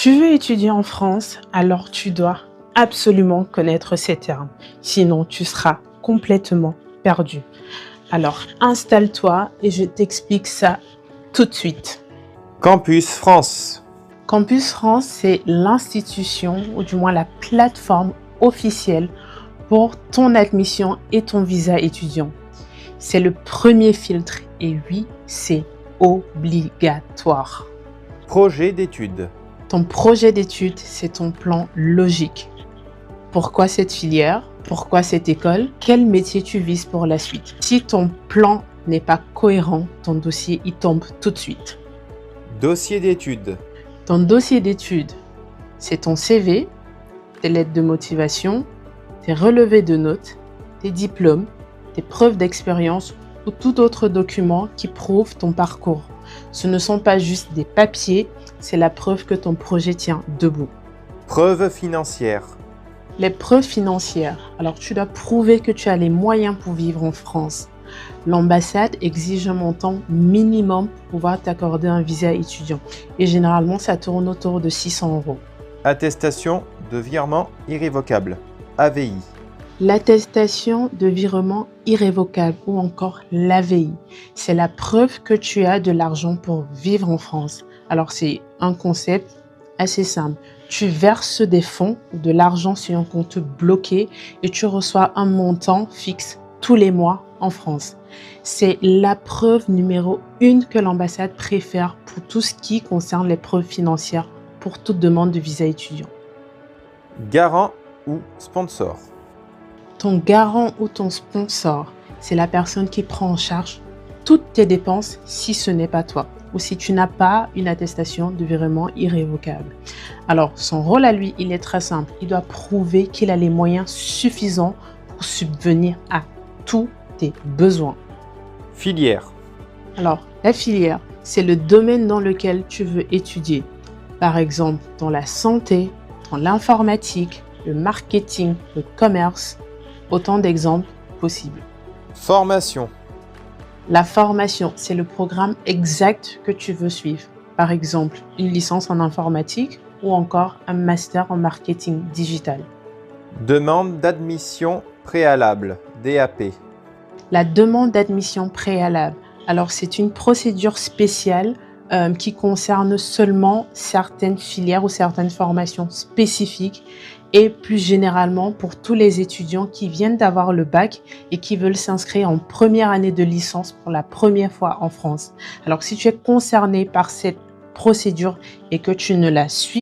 Tu veux étudier en France, alors tu dois absolument connaître ces termes. Sinon, tu seras complètement perdu. Alors, installe-toi et je t'explique ça tout de suite. Campus France. Campus France, c'est l'institution, ou du moins la plateforme officielle pour ton admission et ton visa étudiant. C'est le premier filtre et oui, c'est obligatoire. Projet d'études. Ton projet d'études, c'est ton plan logique. Pourquoi cette filière? Pourquoi cette école? Quel métier tu vises pour la suite? Si ton plan n'est pas cohérent, ton dossier y tombe tout de suite. Dossier d'études. Ton dossier d'études, c'est ton CV, tes lettres de motivation, tes relevés de notes, tes diplômes, tes preuves d'expérience ou tout autre document qui prouve ton parcours. Ce ne sont pas juste des papiers, c'est la preuve que ton projet tient debout. Preuves financières. Les preuves financières. Alors, tu dois prouver que tu as les moyens pour vivre en France. L'ambassade exige un montant minimum pour pouvoir t'accorder un visa étudiant. Et généralement, ça tourne autour de 600 €. Attestation de virement irrévocable. AVI. L'attestation de virement irrévocable ou encore l'AVI, c'est la preuve que tu as de l'argent pour vivre en France. Alors, c'est un concept assez simple. Tu verses des fonds ou de l'argent sur un compte bloqué et tu reçois un montant fixe tous les mois en France. C'est la preuve numéro 1 que l'ambassade préfère pour tout ce qui concerne les preuves financières pour toute demande de visa étudiant. Garant ou sponsor. Ton garant ou ton sponsor, c'est la personne qui prend en charge toutes tes dépenses si ce n'est pas toi ou si tu n'as pas une attestation de virement irrévocable. Alors, son rôle à lui, il est très simple. Il doit prouver qu'il a les moyens suffisants pour subvenir à tous tes besoins. Filière. Alors, la filière, c'est le domaine dans lequel tu veux étudier. Par exemple, dans la santé, dans l'informatique, le marketing, le commerce. Autant d'exemples possibles. Formation. La formation, c'est le programme exact que tu veux suivre. Par exemple, une licence en informatique ou encore un master en marketing digital. Demande d'admission préalable. DAP. La demande d'admission préalable. Alors, c'est une procédure spéciale qui concerne seulement certaines filières ou certaines formations spécifiques et plus généralement pour tous les étudiants qui viennent d'avoir le bac et qui veulent s'inscrire en première année de licence pour la première fois en France. Alors, si tu es concerné par cette procédure et que tu ne la suis